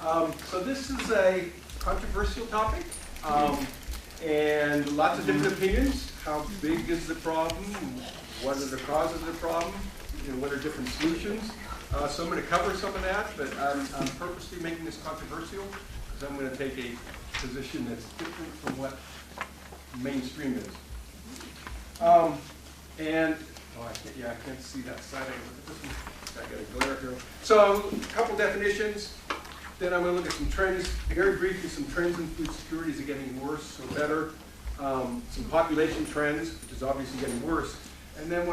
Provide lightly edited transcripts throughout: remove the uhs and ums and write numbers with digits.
So this is a controversial topic, and lots of different opinions. How big is the problem? What are the causes of the problem? What are different solutions? So I'm going to cover some of that, but I'm purposely making this controversial because I'm going to take a position that's different from what mainstream is. I can't see that side. I got a glare here. So a couple definitions. Then I'm going to look at some trends, very briefly, some trends in food security. Is it getting worse or better? Some population trends, which is obviously getting worse. And then a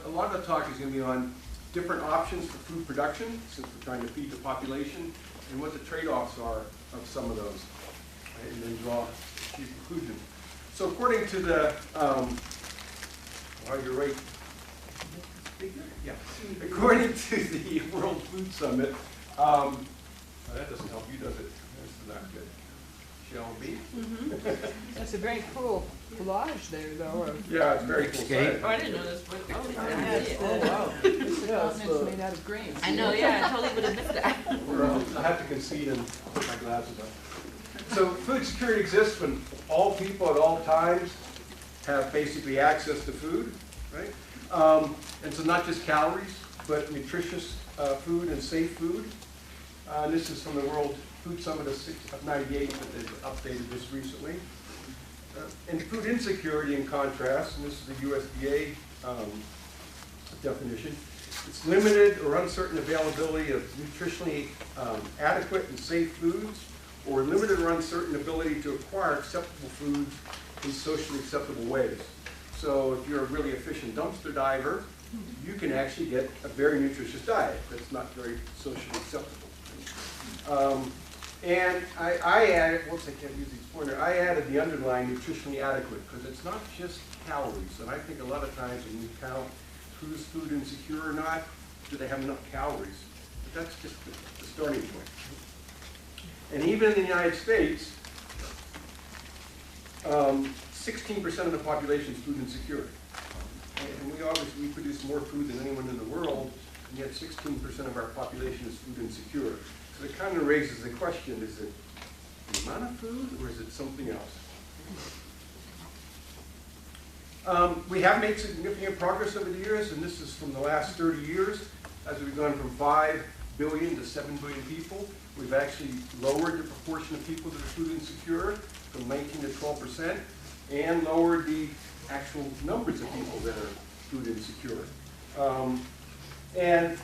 lot of the talk is going to be on different options for food production, since we're trying to feed the population, and what the trade-offs are of some of those, right? And then draw a few conclusions. So according to the, you're right. Yeah. According to the World Food Summit, that doesn't help you, does it? This is not good. Shall be. That's a very cool collage there, though. Yeah, it's very cool. Oh, I didn't know this. Wow. It's the continent's made out of grains. I know, yeah, I totally would have missed that. I have to concede and put my glasses on. So food security exists when all people at all times have basically access to food, right? And so not just calories, but nutritious food and safe food. This is from the World Food Summit of '98, but they've updated this recently. And food insecurity, in contrast, and this is the USDA definition, it's limited or uncertain availability of nutritionally adequate and safe foods, or limited or uncertain ability to acquire acceptable foods in socially acceptable ways. So if you're a really efficient dumpster diver, you can actually get a very nutritious diet that's not very socially acceptable. And I added, I can't use these pointers, I added the underline nutritionally adequate, because it's not just calories. And I think a lot of times when you count who's food insecure or not, do they have enough calories? But that's just the starting point. And even in the United States, 16% of the population is food insecure. And we produce more food than anyone in the world, and yet 16% of our population is food insecure. So it kind of raises the question, is it the amount of food or is it something else? We have made significant progress over the years, and this is from the last 30 years. As we've gone from 5 billion to 7 billion people, we've actually lowered the proportion of people that are food insecure from 19 to 12%, and lowered the actual numbers of people that are food insecure. And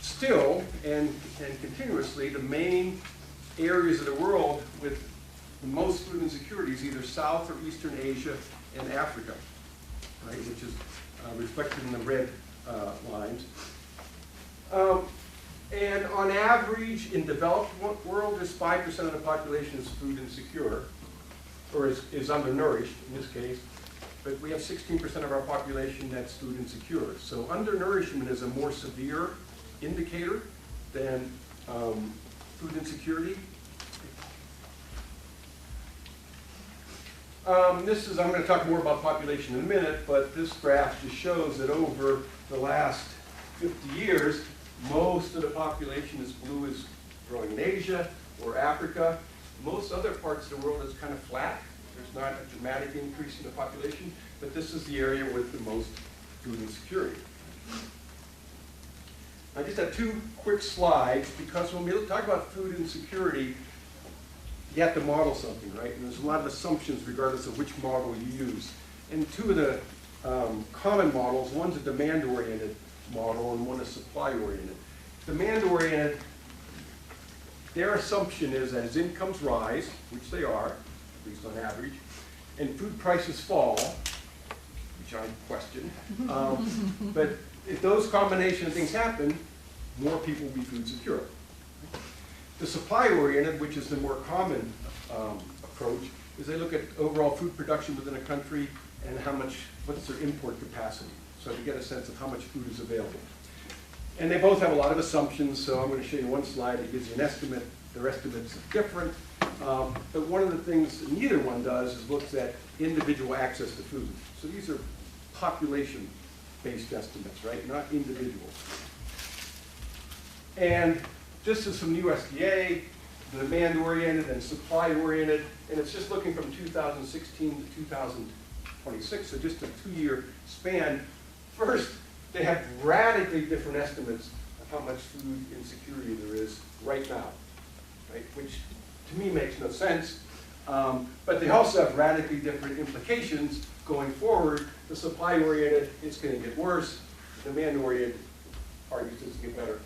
still, and continuously, the main areas of the world with the most food insecurity is either South or Eastern Asia and Africa, right, which is reflected in the red lines. And on average, in developed world, there's 5% of the population is food insecure, or is undernourished in this case. But we have 16% of our population that's food insecure. So undernourishment is a more severe indicator than food insecurity. I'm going to talk more about population in a minute, but this graph just shows that over the last 50 years, most of the population is blue is growing in Asia or Africa. Most other parts of the world is kind of flat. There's not a dramatic increase in the population, but this is the area with the most food insecurity. I just have two quick slides, because when we talk about food insecurity, you have to model something, right? And there's a lot of assumptions regardless of which model you use. And two of the common models, one's a demand-oriented model and one is supply-oriented. Demand-oriented, their assumption is that as incomes rise, which they are, at least on average, and food prices fall, which I question, but if those combination of things happen, more people will be food secure. The supply-oriented, which is the more common approach, is they look at overall food production within a country and what's their import capacity, so to get a sense of how much food is available. And they both have a lot of assumptions, so I'm going to show you one slide that gives you an estimate. Their estimates are different, but one of the things that neither one does is looks at individual access to food. So these are population-based estimates, right? Not individual. And this is from the USDA, demand-oriented and supply-oriented, and it's just looking from 2016 to 2026, so just a 2-year span. First, they have radically different estimates of how much food insecurity there is right now, right? Which to me makes no sense. But they also have radically different implications going forward. The supply-oriented, it's going to get worse. The demand-oriented argues it's going to get better.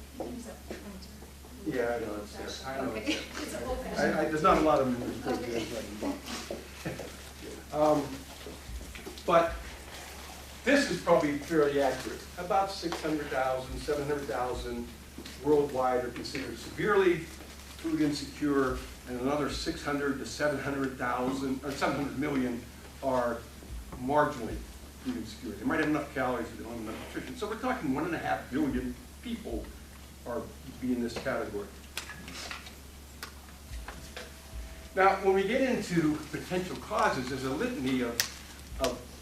Yeah, I know it's there. I know it's there. There's not a lot of them in this program. But this is probably fairly accurate. About 600,000, 700,000 worldwide are considered severely food insecure, and another 600 to 700,000 or 700 million are marginally food insecure. They might have enough calories, but they don't have enough nutrition. So we're talking 1.5 billion people are be in this category. Now, when we get into potential causes, there's a litany of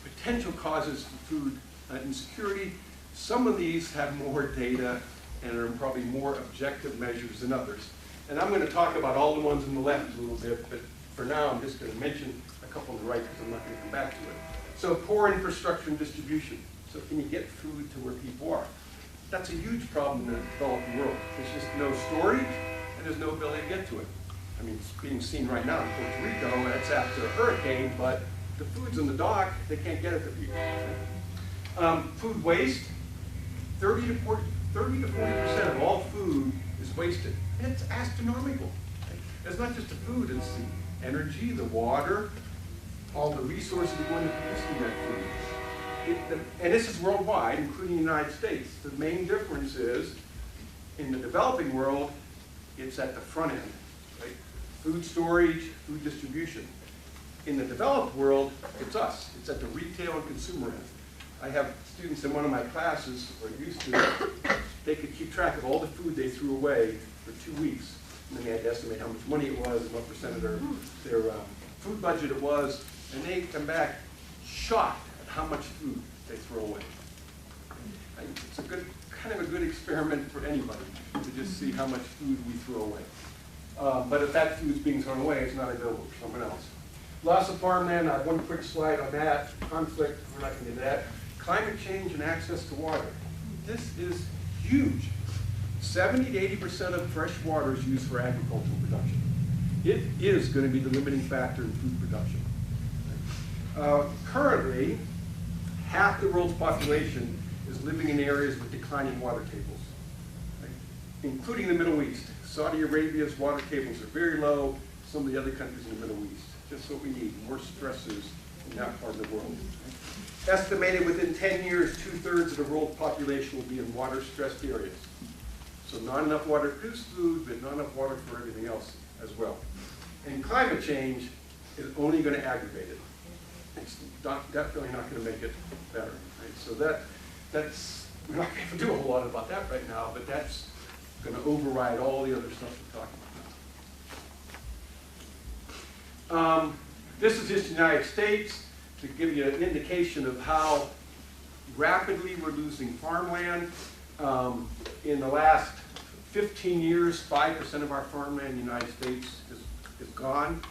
potential causes for food insecurity. Some of these have more data and are probably more objective measures than others. And I'm going to talk about all the ones on the left a little bit, but for now I'm just going to mention a couple on the right because I'm not going to come back to it. So poor infrastructure and distribution. So can you get food to where people are? That's a huge problem in the developing world. There's just no storage and there's no ability to get to it. I mean, it's being seen right now in Puerto Rico, that's after a hurricane, but the food's in the dock, they can't get it to people. Food waste, 30 to 40% of all food is wasted. And it's astronomical. It's not just the food, it's the energy, the water, all the resources that go into producing that food. And this is worldwide, including the United States. The main difference is, in the developing world, it's at the front end, right? Food storage, food distribution. In the developed world, it's us. It's at the retail and consumer end. I have students in one of my classes, or used to, they could keep track of all the food they threw away for 2 weeks. And then they had to estimate how much money it was and what percent of their food budget it was. And they come back shocked at how much food they throw away. And it's a good, kind of a good experiment for anybody to just see how much food we throw away. But if that food's being thrown away, it's not available for someone else. Loss of farmland, I have one quick slide on that. Conflict, we're not going to do that. Climate change and access to water. This is huge. 70 to 80% of fresh water is used for agricultural production. It is going to be the limiting factor in food production. Currently, half the world's population is living in areas with declining water tables, right? Including the Middle East. Saudi Arabia's water tables are very low. Some of the other countries in the Middle East. Just what we need, more stressors in that part of the world. Estimated within 10 years, 2/3 of the world's population will be in water-stressed areas. So not enough water to produce food, but not enough water for everything else as well. And climate change is only going to aggravate it. It's definitely not going to make it better. Right? So that's, we're not going to do a whole lot about that right now, but that's going to override all the other stuff we're talking about. This is just the United States to give you an indication of how rapidly we're losing farmland. In the last 15 years, 5% of our farmland in the United States is gone.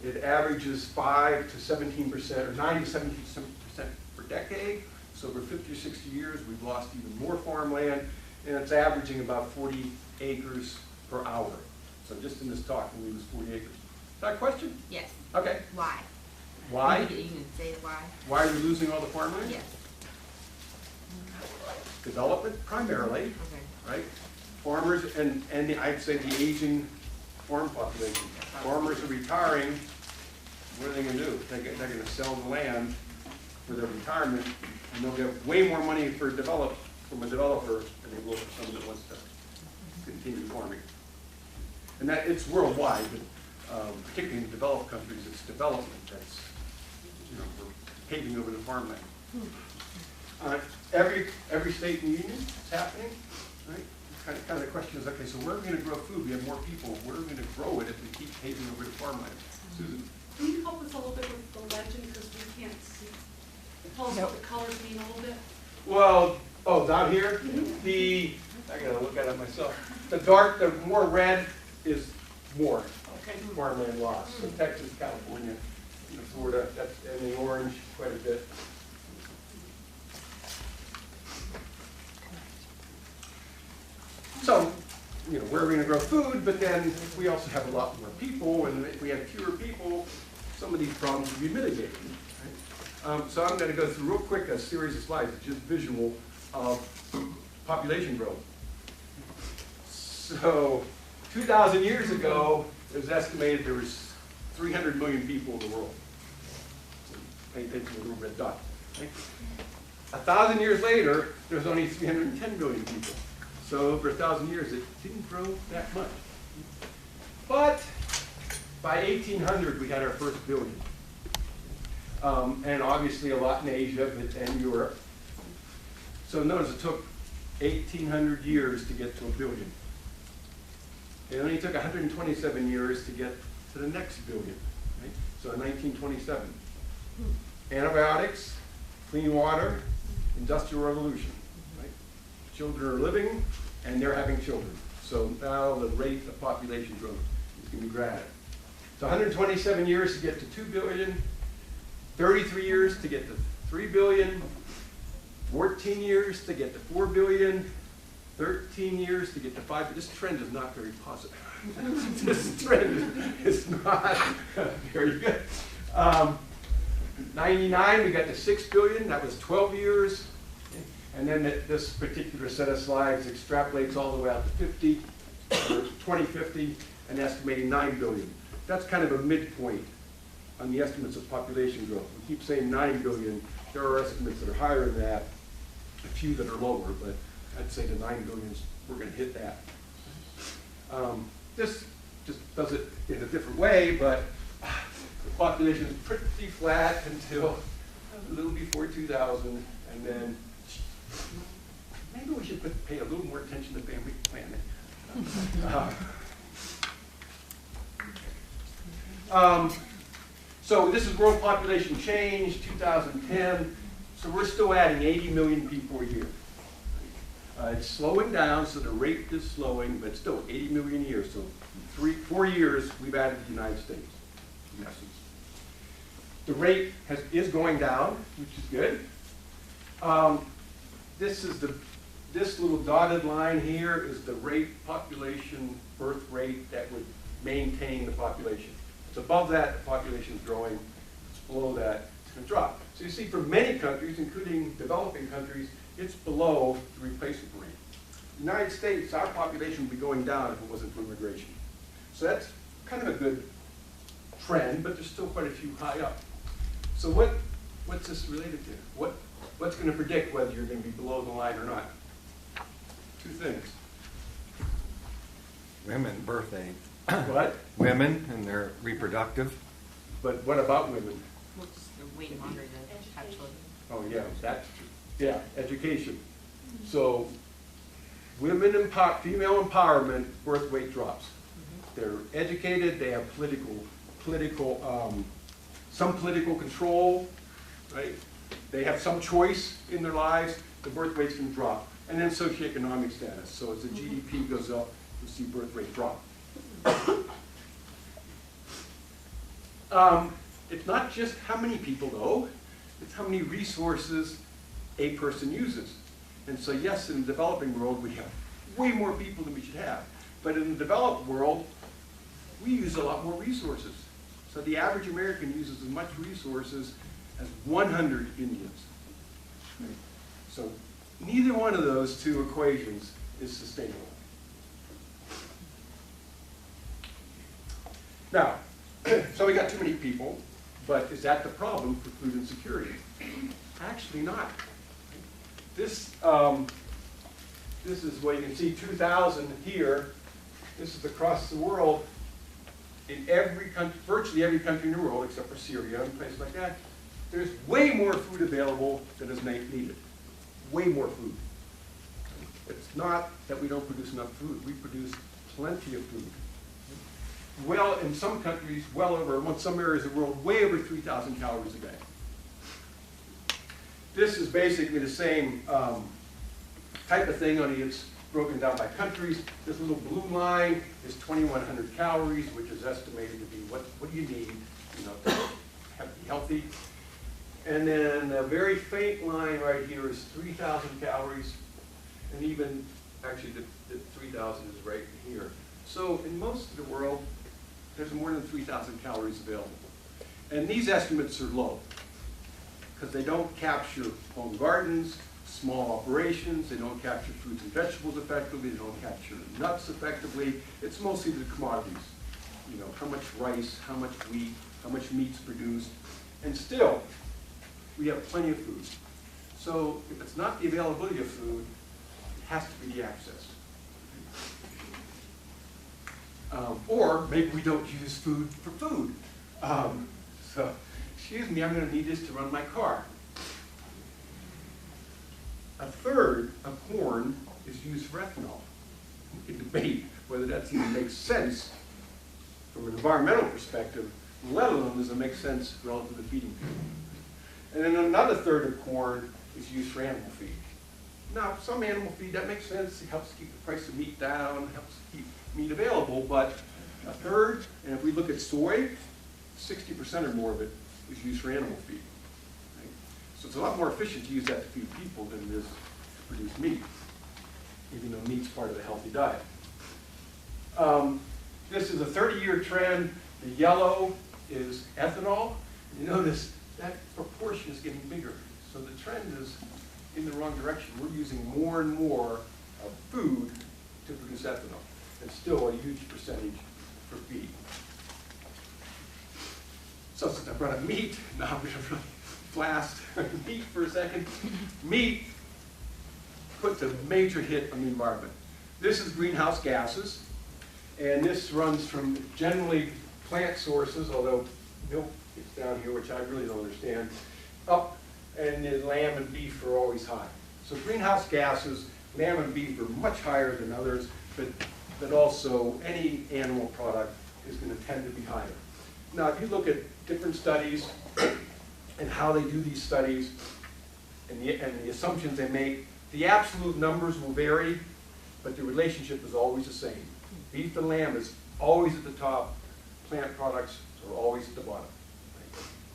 It averages 5 to 17%, or 9 to 17% per decade. So over 50 or 60 years, we've lost even more farmland, and it's averaging about 40 acres per hour. So just in this talk, we lose 40 acres. Is that a question? Yes. Okay. Why? Why? You can say why. Why are we losing all the farmland? Yes. Development, primarily, Okay. right? Farmers, and I'd say the aging farm population. Farmers are retiring. What are they going to do? They're going to sell the land for their retirement, and they'll get way more money from a developer than they will for someone that wants to continue farming. And that it's worldwide, but particularly in developed countries, it's development that's, we're paving over the farmland. Every state in the union, it's happening, right? Kind of the question is, okay, so where are we going to grow food? We have more people. Where are we going to grow it if we keep paving over the farmland? Susan? Can you help us a little bit with the legend, because we can't see? Tell us what the colors mean a little bit. Well, down here, I gotta look at it myself. the more red is more Okay. farmland loss. So Texas, California, Florida, that's, and the orange quite a bit. So, where are we going to grow food? But then we also have a lot more people, and if we have fewer people, some of these problems will be mitigated. Right? So I'm going to go through real quick a series of slides, just visual of population growth. So 2,000 years ago, it was estimated there was 300 million people in the world. So pay attention to the little red dot. Right? 1,000 years later, there's only 310 billion people. So over 1,000 years, it didn't grow that much. But by 1800, we had our first billion. And obviously a lot in Asia and Europe. So notice it took 1,800 years to get to a billion. It only took 127 years to get to the next billion. Right? So in 1927. Antibiotics, clean water, industrial revolution. Right? Children are living, and they're having children. So now the rate of population growth is going to be greater. So 127 years to get to 2 billion, 33 years to get to 3 billion, 14 years to get to 4 billion, 13 years to get to 5 billion. This trend is not very positive. This trend is not very good. 99, we got to 6 billion. That was 12 years. And then this particular set of slides extrapolates all the way out to 50, or 2050, and estimating 9 billion. That's kind of a midpoint on the estimates of population growth. We keep saying 9 billion. There are estimates that are higher than that, a few that are lower, but I'd say the 9 billion, we're going to hit that. This just does it in a different way, but the population is pretty flat until a little before 2000, and then maybe we should pay a little more attention to family planning. So this is world population change, 2010. So we're still adding 80 million people a year. It's slowing down, so the rate is slowing, but still 80 million a year. So 4 years, we've added the United States, in essence. The rate is going down, which is good. This little dotted line here is the population birth rate that would maintain the population. It's above that, the population is growing. It's below that, it's going to drop. So you see, for many countries, including developing countries, it's below the replacement rate. The United States, our population would be going down if it wasn't for immigration. So that's kind of a good trend, but there's still quite a few high up. So what's this related to? What's going to predict whether you're going to be below the line or not? Two things. Women birthing. What? Women and their reproductive. But what about women? Well, just wait longer to have children. Oh, yeah, that's true. Yeah, education. So women female empowerment, birth weight drops. They're educated, they have some political control, right? They have some choice in their lives, the birth rates can drop. And then socioeconomic status. So as the GDP goes up, you'll see birth rate drop. It's not just how many people, though. It's how many resources a person uses. And so, yes, in the developing world, we have way more people than we should have. But in the developed world, we use a lot more resources. So the average American uses as much resources as 100 Indians. Right? So neither one of those two equations is sustainable. Now, so we got too many people, but is that the problem for food insecurity? Actually not. This is what you can see, 2000 here. This is across the world. In every country, virtually every country in the world, except for Syria and places like that, there's way more food available than is needed. Way more food. It's not that we don't produce enough food. We produce plenty of food. Well, in some countries, well over, in some areas of the world, way over 3,000 calories a day. This is basically the same type of thing, only it's broken down by countries. This little blue line is 2,100 calories, which is estimated to be what do you need, to be healthy. And then a very faint line right here is 3,000 calories, and even, actually the 3,000 is right here. So in most of the world, there's more than 3,000 calories available. And these estimates are low, because they don't capture home gardens, small operations, they don't capture fruits and vegetables effectively, they don't capture nuts effectively. It's mostly the commodities. How much rice, how much wheat, how much meat's produced. And still, we have plenty of food. So if it's not the availability of food, it has to be the access. Or maybe we don't use food for food. So, excuse me, I'm going to need this to run my car. A third of corn is used for ethanol. We can debate whether that even makes sense from an environmental perspective, let alone does it make sense relative to feeding people. And then another third of corn is used for animal feed. Now, some animal feed, that makes sense. It helps keep the price of meat down, helps keep meat available, but a third, and if we look at soy, 60% or more of it is used for animal feed. Right? So it's a lot more efficient to use that to feed people than it is to produce meat, even though meat's part of a healthy diet. This is a 30-year trend. The yellow is ethanol. You notice that proportion is getting bigger. So the trend is in the wrong direction. We're using more and more of food to produce ethanol. It's still a huge percentage for feed. So since I brought up meat, now I'm going to really blast meat for a second. Meat puts a major hit on the environment. This is greenhouse gases, and this runs from generally plant sources, although milk is down here, which I really don't understand, up, and the lamb and beef are always high. So greenhouse gases, lamb and beef are much higher than others, but also any animal product is going to tend to be higher. Now, if you look at different studies and how they do these studies and the assumptions they make, the absolute numbers will vary, but the relationship is always the same. Beef and lamb is always at the top, plant products are always at the bottom.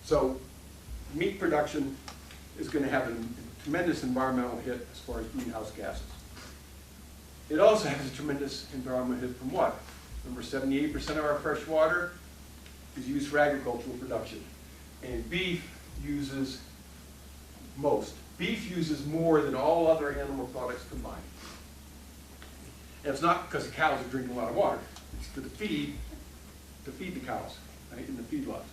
So meat production is going to have a tremendous environmental hit as far as greenhouse gases. It also has a tremendous environmental hit from what? Remember, 78% of our fresh water is used for agricultural production. And beef uses most. Beef uses more than all other animal products combined. And it's not because the cows are drinking a lot of water. It's to feed the cows, right, in the feedlots.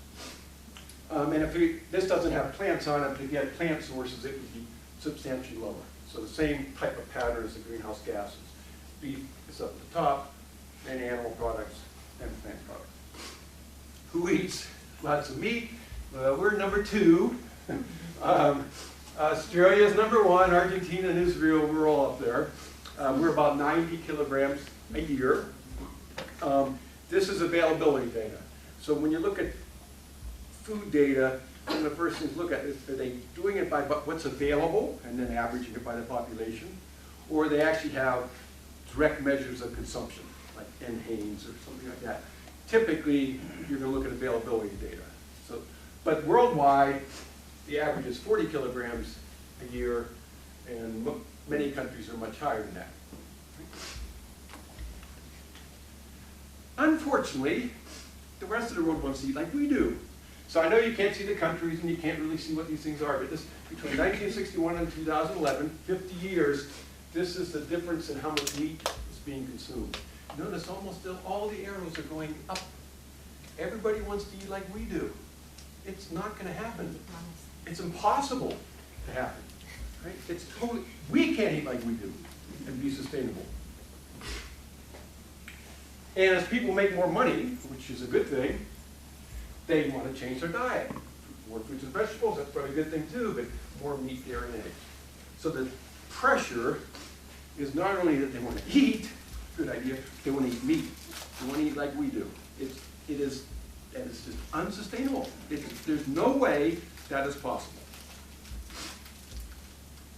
And if this doesn't have plants on it, but if you had plant sources, it would be substantially lower. So the same type of pattern as the greenhouse gases. Beef is up at the top, and animal products and plant products. Who eats lots of meat? We're number 2. Australia's number 1. Argentina and Israel, we're all up there. We're about 90 kilograms a year. This is availability data. So when you look at food data, one of the first things to look at is, are they doing it by what's available and then averaging it by the population? Or they actually have direct measures of consumption, like NHANES or something like that. Typically, you're going to look at availability data. So, but worldwide, the average is 40 kilograms a year, and many countries are much higher than that. Unfortunately, the rest of the world wants to eat like we do. So I know you can't see the countries and you can't really see what these things are, but this, between 1961 and 2011, 50 years, this is the difference in how much meat is being consumed. Notice almost all the arrows are going up. Everybody wants to eat like we do. It's not going to happen. It's impossible to happen. Right? It's totally, we can't eat like we do and be sustainable. And as people make more money, which is a good thing, they want to change their diet. More fruits and vegetables, that's probably a good thing too, but more meat, dairy, and eggs. So the pressure is not only that they want to eat, good idea, they want to eat meat. They want to eat like we do. It's just unsustainable. There's no way that is possible.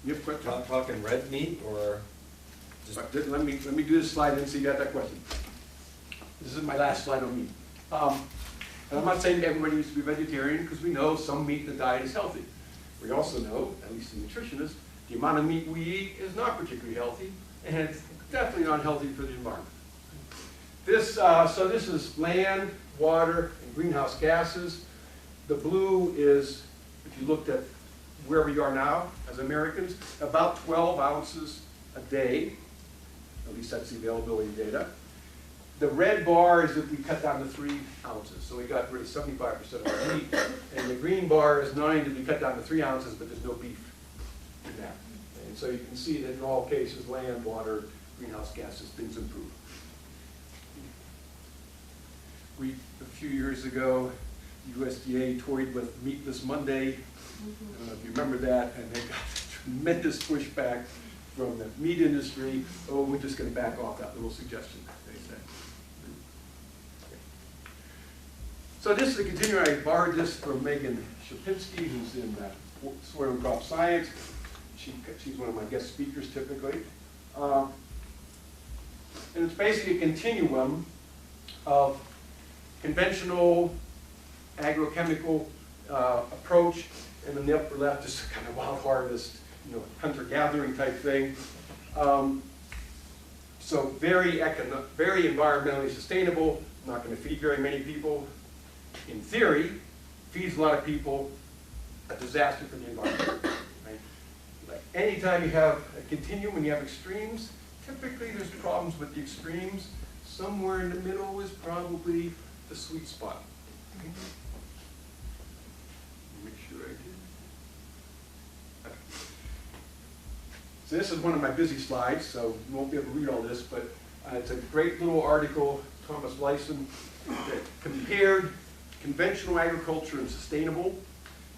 You have questions? Talking red meat or But let me do this slide and see you got that question. This is my last slide on meat. And I'm not saying everybody needs to be vegetarian, because we know some meat in the diet is healthy. We also know, at least the nutritionists, the amount of meat we eat is not particularly healthy, and it's definitely not healthy for the environment. So this is land, water, and greenhouse gases. The blue is, if you looked at where we are now as Americans, about 12 ounces a day. At least that's the availability data. The red bar is if we cut down to 3 ounces. So we got rid of 75% of our meat. And the green bar is not only did we cut down to 3 ounces, but there's no beef in that. And so you can see that in all cases, land, water, greenhouse gases, things improve. A few years ago, USDA toyed with Meatless Monday. I don't know if you remember that, and they got tremendous pushback from the meat industry. Oh, we're just going to back off that little suggestion, they said. So this is a continuing. I borrowed this from Megan Shapinski, who's in soil and crop science. She's one of my guest speakers typically. And it's basically a continuum of conventional agrochemical approach, and in the upper left is kind of wild harvest, hunter-gathering type thing. So very environmentally sustainable, not going to feed very many people. In theory, feeds a lot of people, a disaster for the environment. Right? Like anytime you have a continuum and you have extremes, typically there's problems with the extremes. Somewhere in the middle is probably the sweet spot. Okay. Make sure I did. Okay. So this is one of my busy slides, so you won't be able to read all this, but it's a great little article, Thomas Lyson, that compared conventional agriculture and sustainable,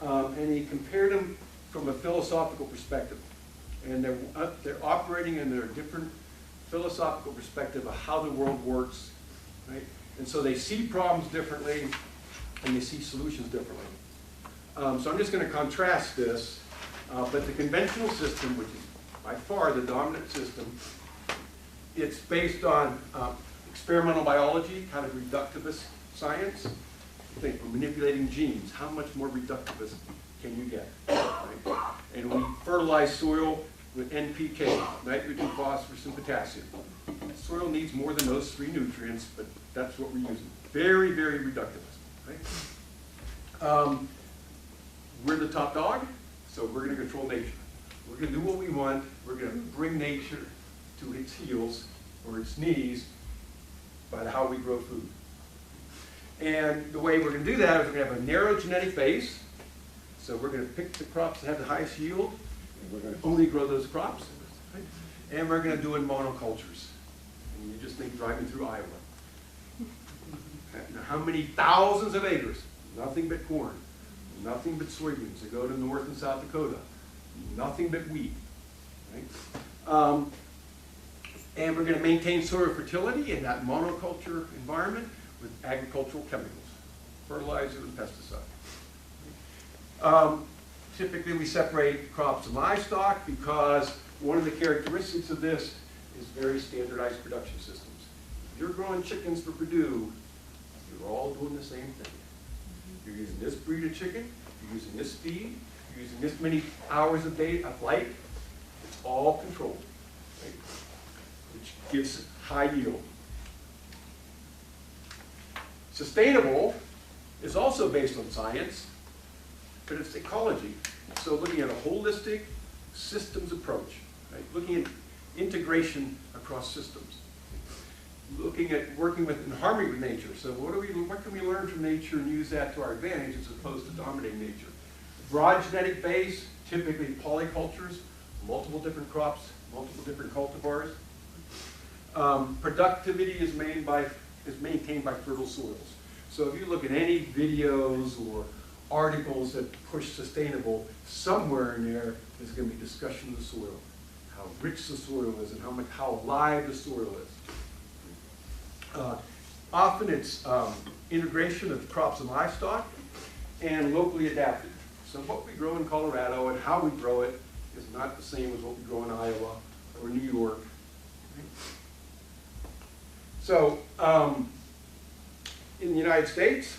and he compared them from a philosophical perspective. And they're operating in their different philosophical perspective of how the world works, right? And so they see problems differently, and they see solutions differently. So I'm just going to contrast this, but the conventional system, which is by far the dominant system, it's based on experimental biology, kind of reductivist science. Think we're manipulating genes. How much more reductivist can you get? Right? And we fertilize soil with NPK, nitrogen, phosphorus, and potassium. Soil needs more than those 3 nutrients, but that's what we're using. Very, very reductivist. Right? We're the top dog, so we're going to control nature. We're going to do what we want. We're going to bring nature to its heels or its knees by how we grow food. And the way we're going to do that is we're going to have a narrow genetic base. So we're going to pick the crops that have the highest yield, and we're going to only grow those crops. Right? And we're going to do it in monocultures. And you just think driving through Iowa. Now, how many thousands of acres? Nothing but corn. Nothing but soybeans that go to North and South Dakota. Nothing but wheat. Right? And we're going to maintain soil fertility in that monoculture environment with agricultural chemicals, fertilizer and pesticide. Typically we separate crops and livestock because one of the characteristics of this is very standardized production systems. If you're growing chickens for Purdue, you're all doing the same thing. You're using this breed of chicken, you're using this feed, you're using this many hours of light. It's all controlled, right? Which gives high yield. Sustainable is also based on science, but it's ecology. So looking at a holistic systems approach, right? Looking at integration across systems. Looking at working in harmony with nature. So what can we learn from nature and use that to our advantage as opposed to dominating nature? Broad genetic base, typically polycultures, multiple different crops, multiple different cultivars. Productivity is maintained by fertile soils. So if you look at any videos or articles that push sustainable, somewhere in there is going to be discussion of the soil, how rich the soil is and how alive the soil is. Often it's integration of crops and livestock and locally adapted. So what we grow in Colorado and how we grow it is not the same as what we grow in Iowa or New York So, in the United States,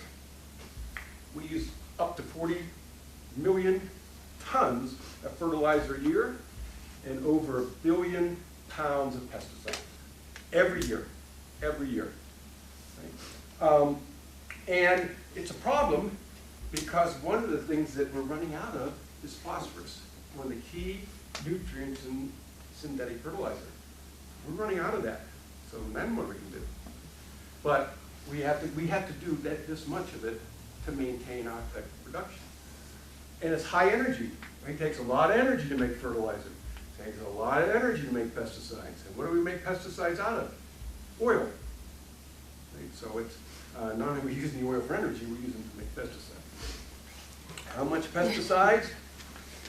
we use up to 40 million tons of fertilizer a year and over 1 billion pounds of pesticides every year, right? And it's a problem because one of the things that we're running out of is phosphorus, one of the key nutrients in synthetic fertilizer. We're running out of that, so then what we can do? But we have to do this much of it to maintain our effective production. And it's high energy. It takes a lot of energy to make fertilizer. It takes a lot of energy to make pesticides. And what do we make pesticides out of? Oil. Right? So it's not only are we using the oil for energy, we're using it to make pesticides. How much pesticides?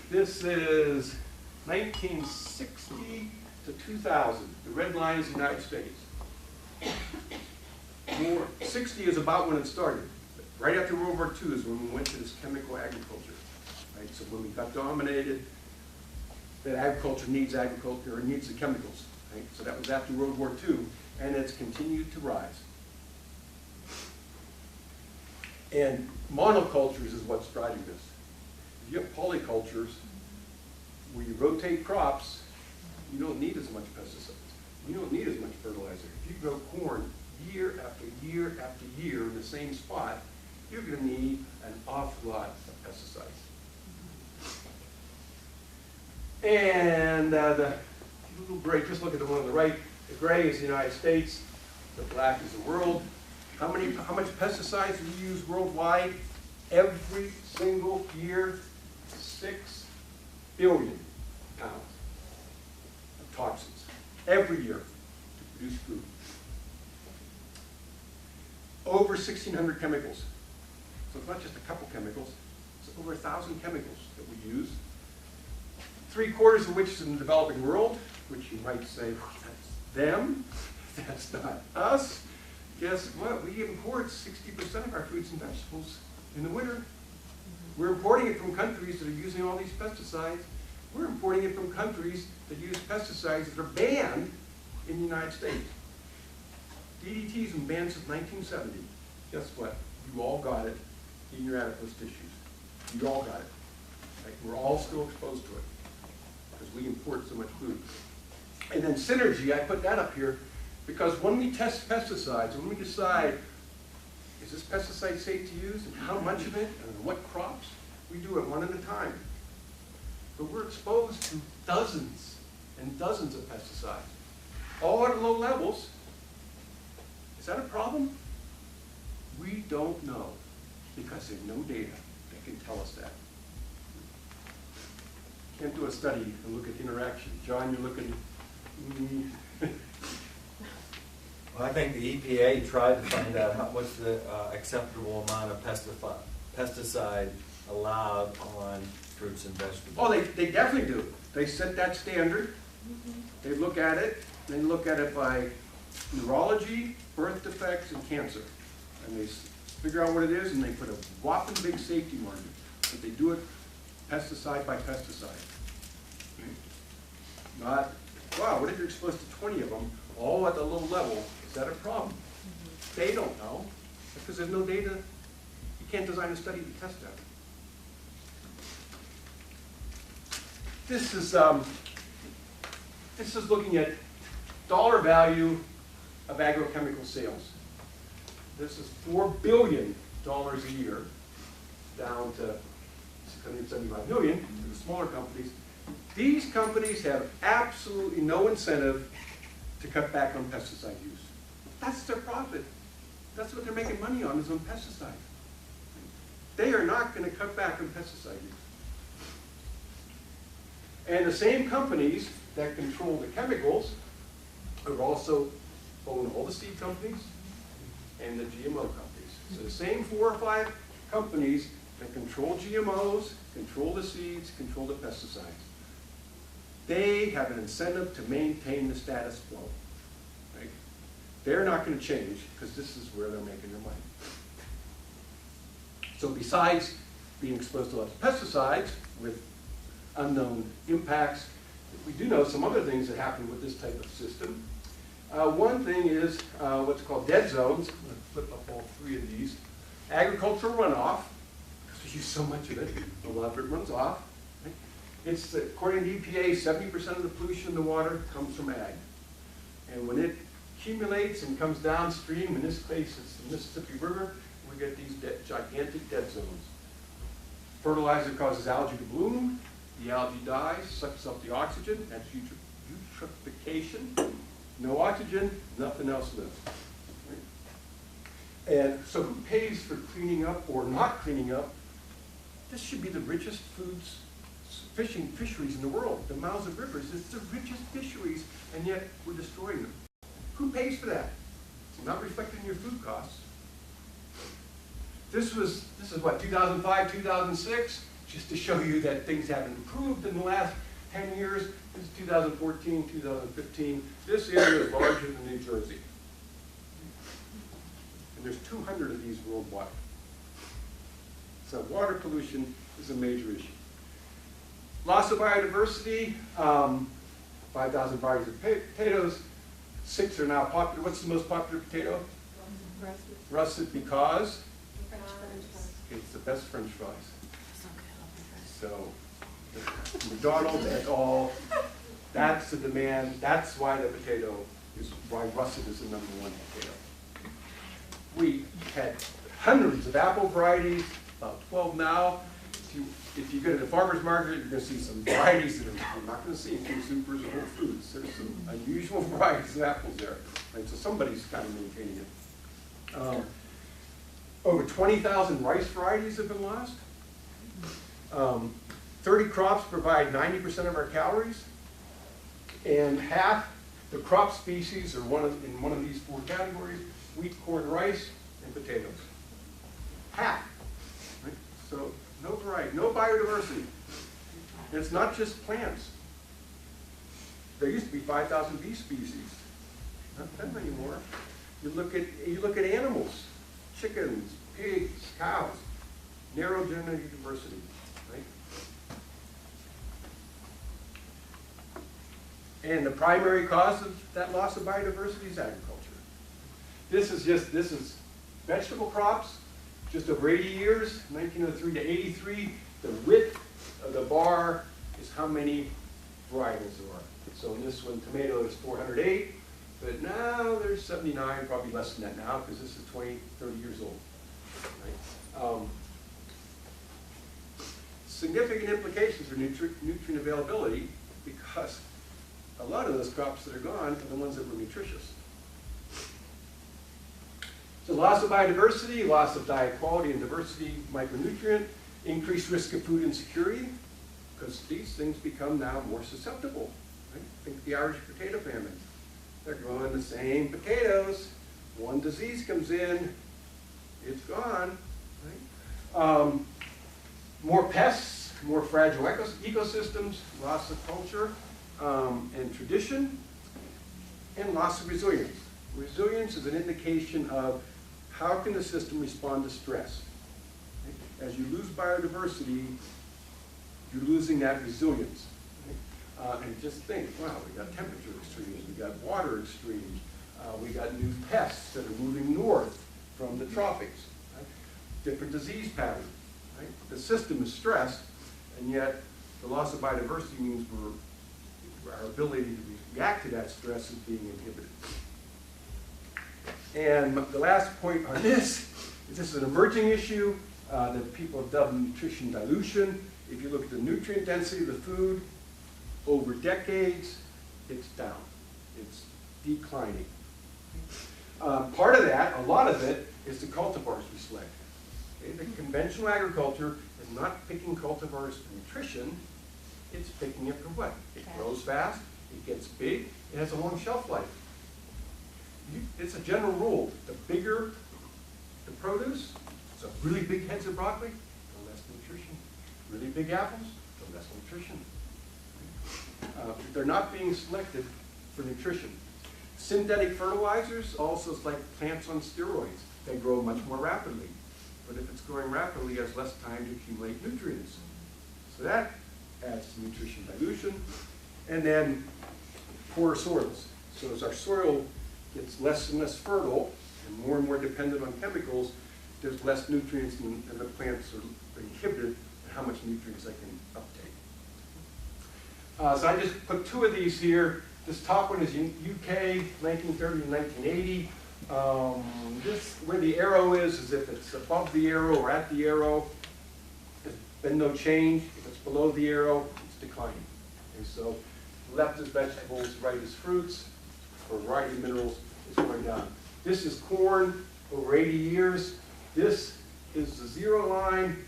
This is 1960 to 2000. The red line is the United States. 60 is about when it started. Right after World War II is when we went to this chemical agriculture. Right? So when we got dominated, that agriculture needs agriculture or needs the chemicals. Right? So that was after World War II, and it's continued to rise. And monocultures is what's driving this. If you have polycultures where you rotate crops, you don't need as much pesticides. You don't need as much fertilizer. If you grow corn year after year after year in the same spot, you're going to need an awful lot of pesticides. And the little gray, just look at the one on the right. The gray is the United States. The black is the world. How much pesticides do we use worldwide? Every single year, 6 billion pounds of toxins. Every year to produce food. Over 1,600 chemicals. So it's not just a couple chemicals, it's over 1,000 chemicals that we use. 3/4 of which is in the developing world, which you might say, well, that's them, that's not us. Guess what? We import 60% of our fruits and vegetables in the winter. We're importing it from countries that are using all these pesticides. We're importing it from countries that use pesticides that are banned in the United States. DDT's been banned since 1970. Guess what? You all got it in your adipose tissues. You all got it. Right? We're all still exposed to it because we import so much food. And then synergy, I put that up here because when we test pesticides, when we decide, is this pesticide safe to use and how much of it and what crops, we do it one at a time. But we're exposed to dozens and dozens of pesticides, all at low levels. Is that a problem? We don't know because there's no data that can tell us that. Can't do a study and look at interaction. John, you're looking. Well, I think the EPA tried to find out what's the acceptable amount of pesticide allowed on fruits and vegetables. Oh, they definitely do. They set that standard. They look at it. They look at it by neurology, birth defects, and cancer. And they figure out what it is, and they put a whopping big safety margin. But they do it pesticide by pesticide. Not, wow, what if you're exposed to 20 of them, all at the low level? Is that a problem? They don't know, because there's no data. You can't design a study to test that. This is looking at dollar value of agrochemical sales. This is $4 billion a year, down to 675 million for the smaller companies. These companies have absolutely no incentive to cut back on pesticide use. That's their profit. That's what they're making money on, is on pesticides. They are not going to cut back on pesticide use. And the same companies that control the chemicals are also own all the seed companies and the GMO companies. So the same 4 or 5 companies that control GMOs, control the seeds, control the pesticides. They have an incentive to maintain the status quo. Right? They're not going to change because this is where they're making their money. So besides being exposed to lots of pesticides with unknown impacts, we do know some other things that happen with this type of system. One thing is what's called dead zones. I'm going to flip up all three of these. Agricultural runoff, because we use so much of it, a lot of it runs off. Right? It's, according to EPA, 70% of the pollution in the water comes from ag. And when it accumulates and comes downstream, in this case it's the Mississippi River, we get these gigantic dead zones. Fertilizer causes algae to bloom, the algae dies, sucks up the oxygen, that's eutrophication. No oxygen, nothing else lives. Right? And so who pays for cleaning up or not cleaning up? This should be the richest fisheries in the world. The mouths of rivers, it's the richest fisheries, and yet we're destroying them. Who pays for that? It's not reflected in your food costs. This is what, 2005, 2006? Just to show you that things haven't improved in the last 10 years. This is 2014, 2015. This area is larger than New Jersey. And there's 200 of these worldwide. So water pollution is a major issue. Loss of biodiversity, 5,000 varieties of potatoes. 6 are now popular. What's the most popular potato? Russet, because it's the best French fries. So, McDonald's et al., that's the demand, that's why the potato is, why russet is the #1 potato. We had hundreds of apple varieties, about 12 now. If you go to the farmer's market, you're going to see some varieties that you're not going to see in King Soopers or Whole Foods. There's some unusual varieties of apples there. Right? So somebody's kind of maintaining it. Over 20,000 rice varieties have been lost. 30 crops provide 90% of our calories, and half the crop species are in one of these 4 categories: wheat, corn, rice, and potatoes. Half. Right? So no variety, no biodiversity. And it's not just plants. There used to be 5,000 bee species. Not them anymore. You look at animals, chickens, pigs, cows, narrow genetic diversity. Right? And the primary cause of that loss of biodiversity is agriculture. This is vegetable crops, just over 80 years, 1903 to 83. The width of the bar is how many varietals there are. So in this one, tomato is 408, but now there's 79, probably less than that now, because this is 20, 30 years old. Right? Significant implications for nutrient availability, because a lot of those crops that are gone are the ones that were nutritious. So loss of biodiversity, loss of diet quality and diversity, micronutrient, increased risk of food insecurity, because these things become now more susceptible. Right? Think the Irish potato famine. They're growing the same potatoes. One disease comes in, it's gone. Right? More pests, more fragile ecosystems, loss of culture and tradition, and loss of resilience. Resilience is an indication of how can the system respond to stress. Right? As you lose biodiversity, you're losing that resilience. Right? And just think, wow, we got temperature extremes, we got water extremes, we got new pests that are moving north from the tropics. Right? Different disease patterns. Right? The system is stressed, and yet the loss of biodiversity means our ability to react to that stress is being inhibited. And the last point on this is an emerging issue that people have dubbed nutrition dilution. If you look at the nutrient density of the food over decades, it's down. It's declining. Part of that, a lot of it, is the cultivars we select. Okay? The conventional agriculture is not picking cultivars for nutrition, it's picking it for what? It grows fast, it gets big, it has a long shelf life. It's a general rule. The bigger the produce, so really big heads of broccoli, the less nutrition. Really big apples, the less nutrition. They're not being selected for nutrition. Synthetic fertilizers, also it's like plants on steroids. They grow much more rapidly. But if it's growing rapidly, it has less time to accumulate nutrients. So that adds to nutrition dilution. And then poor soils. So as our soil gets less and less fertile and more dependent on chemicals, there's less nutrients and the plants are inhibited in how much nutrients they can uptake. So I just put two of these here. This top one is UK, 1930 and 1980. This, where the arrow is if it's above the arrow or at the arrow, there's been no change. If it's below the arrow, it's declining. And so left is vegetables, right is fruits, or variety of minerals is going down. This is corn over 80 years. This is the zero line,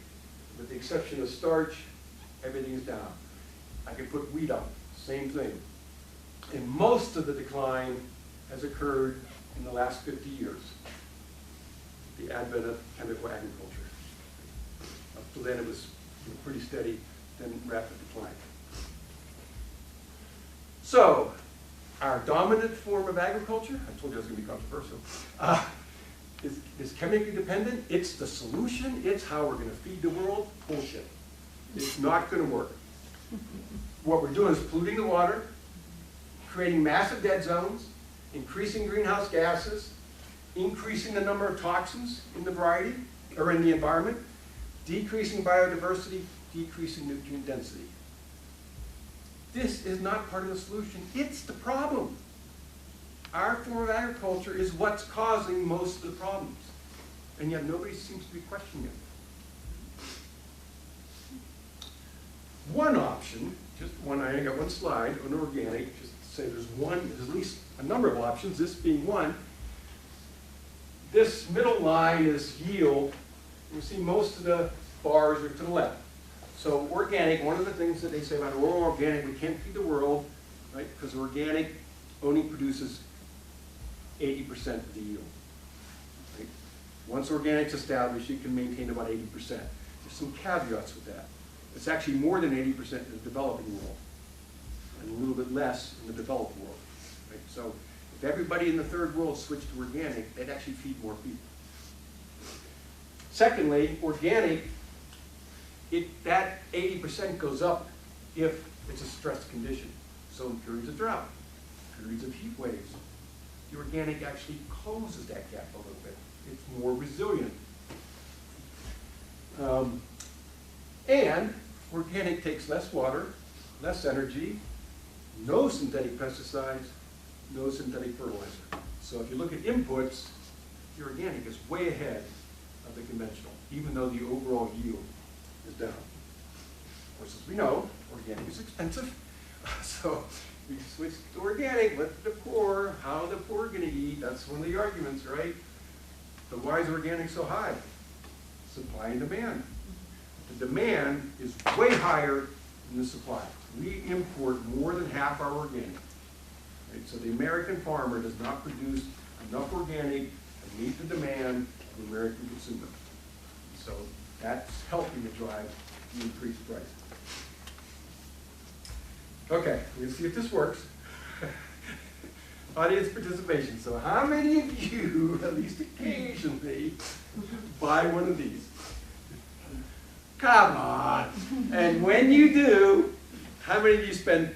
with the exception of starch, everything's down. I can put wheat up, same thing. And most of the decline has occurred in the last 50 years, the advent of chemical agriculture. Up to then it was pretty steady, then rapid decline. So, our dominant form of agriculture, I told you it was going to be controversial, is chemically dependent. It's the solution. It's how we're going to feed the world. Bullshit. It's not going to work. What we're doing is polluting the water, creating massive dead zones, increasing greenhouse gases, increasing the number of toxins in the variety or in the environment, decreasing biodiversity, decreasing nutrient density. This is not part of the solution. It's the problem. Our form of agriculture is what's causing most of the problems. And yet nobody seems to be questioning it. One option, just one, I only got one slide on organic, just to say there's at least a number of options, this being one. This middle line is yield. You see most of the bars are to the left. So organic, one of the things that they say about organic, we can't feed the world, right? Because organic only produces 80% of the yield. Right? Once organic's established, you can maintain about 80%. There's some caveats with that. It's actually more than 80% in the developing world, and a little bit less in the developed world. Right? So if everybody in the third world switched to organic, they'd actually feed more people. Secondly, organic, that 80% goes up if it's a stressed condition. So in periods of drought, periods of heat waves, the organic actually closes that gap a little bit. It's more resilient. And organic takes less water, less energy, no synthetic pesticides, no synthetic fertilizer. So if you look at inputs, the organic is way ahead of the conventional, even though the overall yield is down. Of course, as we know, organic is expensive. So we switched to organic, let the poor, how are the poor going to eat? That's one of the arguments, right? But why is organic so high? Supply and demand. The demand is way higher than the supply. We import more than half our organic. Right? So the American farmer does not produce enough organic to meet the demand of the American consumer. So that's helping to drive the increased price. Okay, we're going to see if this works. Audience participation. So how many of you, at least occasionally, buy one of these? Come on. And when you do, how many of you spend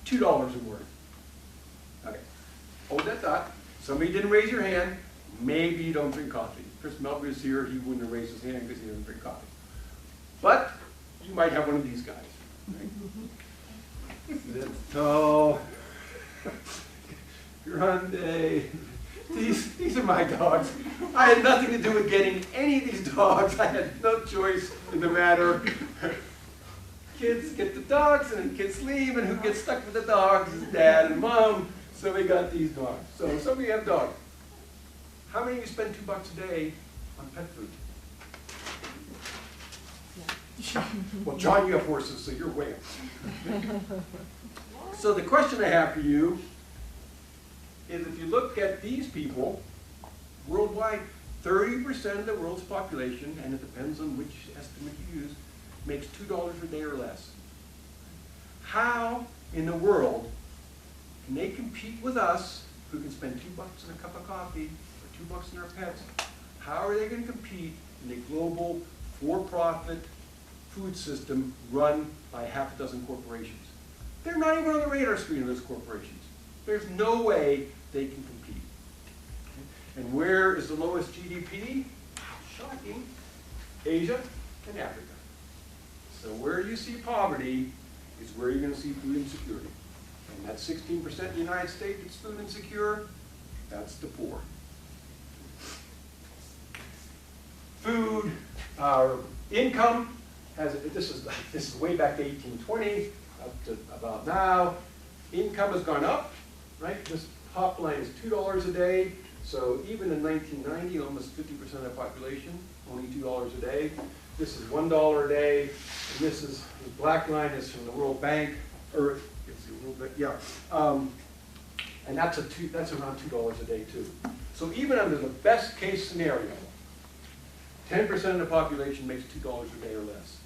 $2 or more? Okay, hold that thought. Somebody didn't raise your hand. Maybe you don't drink coffee. Chris Melton is here. He wouldn't have raised his hand because he doesn't drink coffee. But you might have one of these guys. Right? So, Grande. These are my dogs. I had nothing to do with getting any of these dogs. I had no choice in the matter. Kids get the dogs, and then kids leave, and who gets stuck with the dogs is dad and mom. So we got these dogs. So some of you have dogs. How many of you spend $2 a day on pet food? Well, John, you have horses, so you're way up. So the question I have for you is, if you look at these people, worldwide, 30% of the world's population, and it depends on which estimate you use, makes $2 a day or less. How in the world can they compete with us, who can spend $2 on a cup of coffee, or $2 on our pets? How are they going to compete in a global, for-profit food system run by half a dozen corporations? They're not even on the radar screen of those corporations. There's no way they can compete. And where is the lowest GDP? Shocking. Asia and Africa. So where you see poverty is where you're going to see food insecurity. And that 16% in the United States that's food insecure, that's the poor. Food, income, this is way back to 1820, up to about now. Income has gone up, right? This top line is $2 a day. So even in 1990, almost 50% of the population, only $2 a day. This is $1 a day, and this is, the black line is from the World Bank, or it's the World Bank, yeah. And that's around $2 a day too. So even under the best case scenario, 10% of the population makes $2 a day or less.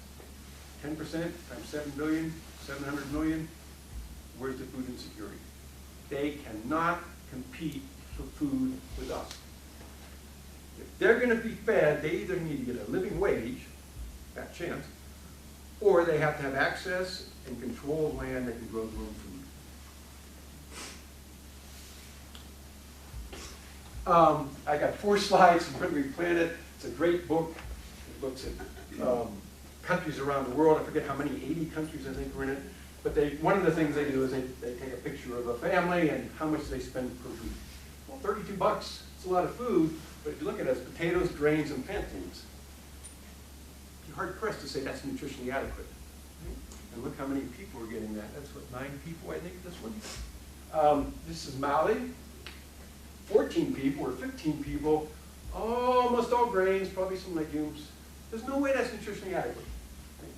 10% times 7 billion, 700 million, where's the food insecurity? They cannot compete for food with us. If they're going to be fed, they either need to get a living wage, that chance, or they have to have access and control of land that can grow their own food. I got 4 slides from When We Planted. It's a great book. It looks at countries around the world. I forget how many, 80 countries I think are in it. But one of the things they do is they take a picture of a family and how much they spend per food. Well, $32. It's a lot of food, but if you look at it as potatoes, grains, and plantains, you're hard-pressed to say that's nutritionally adequate. And look how many people are getting that. That's what, 9 people, I think, this one. This is Mali. 14 people or 15 people, almost all grains, probably some legumes. There's no way that's nutritionally adequate,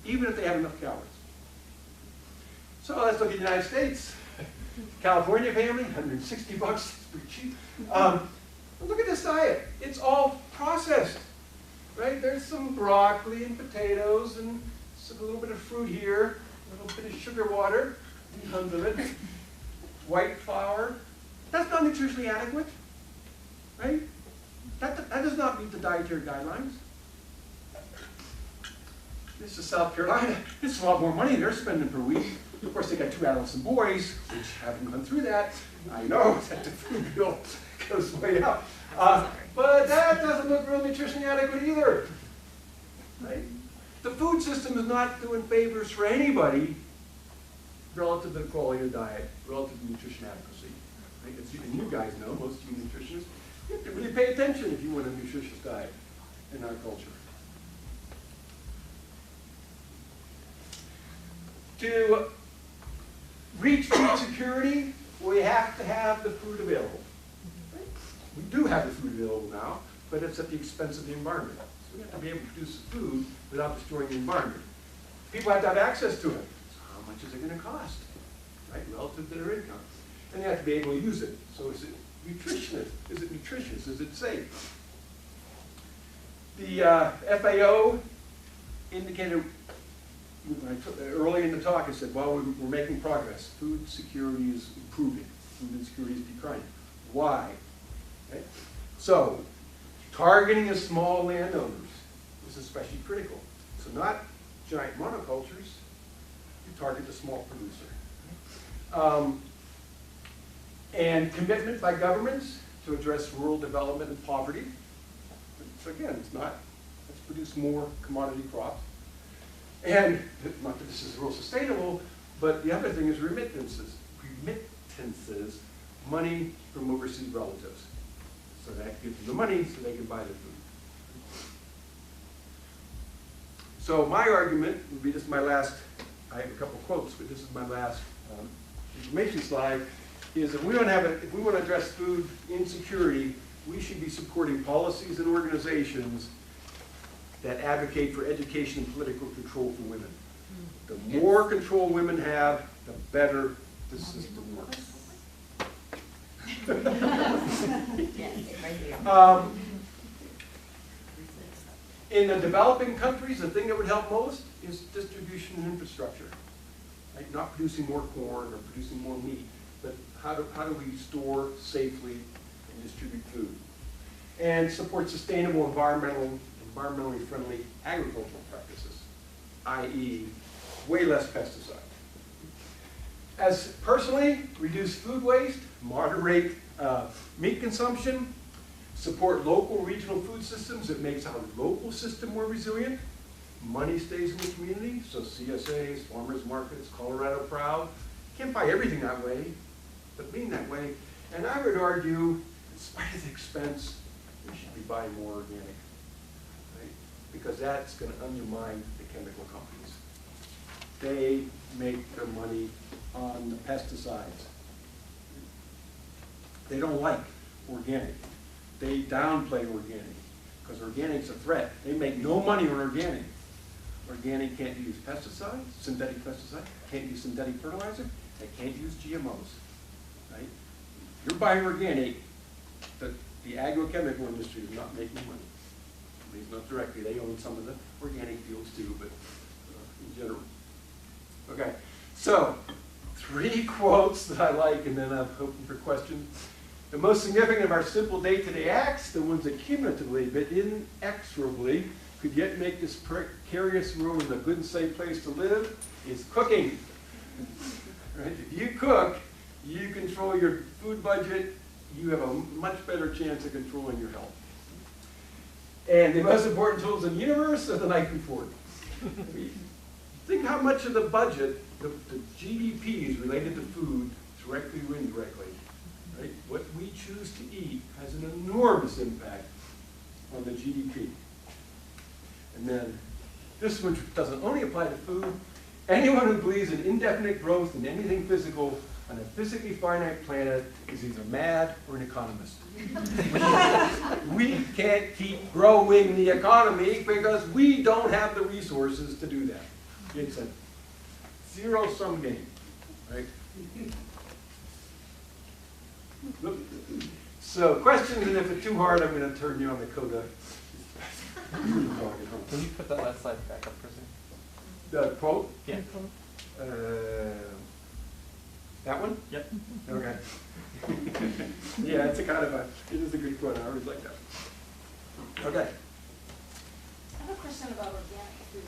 even if they have enough calories. So let's look at the United States. California family, $160, it's pretty cheap. Look at this diet. It's all processed, right? There's some broccoli and potatoes and a little bit of fruit here, a little bit of sugar water, tons of it. White flour. That's not nutritionally adequate, right? That does not meet the dietary guidelines. This is South Carolina. This is a lot more money they're spending per week. Of course, they got 2 adults and boys, which haven't gone through that. I know that the food bill goes way up. But that doesn't look real nutritionally adequate either, right? The food system is not doing favors for anybody relative to the quality of the diet, relative to nutrition adequacy. Right? And you guys know, most of you nutritionists, you have to really pay attention if you want a nutritious diet in our culture. To reach food security, we have to have the food available. Right? We do have the food available now, but it's at the expense of the environment. So we have to be able to produce food without destroying the environment. People have to have access to it. So how much is it going to cost? Right? Relative to their income. And they have to be able to use it. So is it nutritious? Is it nutritious? Is it safe? The FAO indicated, when I took, early in the talk, I said, well, we're making progress. Food security is improving. Food insecurity is declining. Why? Okay. So, targeting the small landowners is especially critical. So not giant monocultures, you target the small producer. And commitment by governments to address rural development and poverty. So again, let's produce more commodity crops. And not that this is real sustainable, but the other thing is remittances. Remittances, money from overseas relatives. So that gives them the money so they can buy the food. So my argument would be, this is my last, I have a couple quotes, but this is my last information slide, is if we want to address food insecurity, we should be supporting policies and organizations that advocate for education and political control for women. The more control women have, the better the system works. In the developing countries, the thing that would help most is distribution and infrastructure. Right? Not producing more corn or producing more meat, but how do we store safely and distribute food? And support sustainable environmentally friendly agricultural practices, i.e. way less pesticide. As personally, reduce food waste, moderate meat consumption, support local regional food systems. It makes our local system more resilient. Money stays in the community, so CSAs, farmers markets, Colorado Proud. Can't buy everything that way, but being that way. And I would argue, in spite of the expense, we should be buying more organic, right? Because that's going to undermine the chemical companies. They make their money on the pesticides. They don't like organic. They downplay organic because organic's a threat. They make no money on organic. Organic can't use pesticides, synthetic pesticides, can't use synthetic fertilizer, they can't use GMOs, right? You're buying organic, the agrochemical industry is not making money. At least not directly. They own some of the organic fields too, but in general. Okay, so 3 quotes that I like, and then I'm hoping for questions. The most significant of our simple day-to-day acts, the ones that cumulatively but inexorably could yet make this precarious world a good and safe place to live, is cooking. Right? If you cook, you control your food budget, you have a much better chance of controlling your health. And the most important tools in the universe are the night before. Think how much of the budget, the GDP is related to food, directly or indirectly. Right? What we choose to eat has an enormous impact on the GDP. And then this one doesn't only apply to food. Anyone who believes in indefinite growth in anything physical on a physically finite planet is either mad or an economist. We can't keep growing the economy because we don't have the resources to do that. It's a zero-sum game, right? So questions, and if it's too hard, I'm going to turn you on the coda. Can you put that last slide back up for a second? The quote? Yeah. That one? Yep. Okay. Yeah, it's a kind of it is a good quote. I always like that. Okay. I have a question about organic food.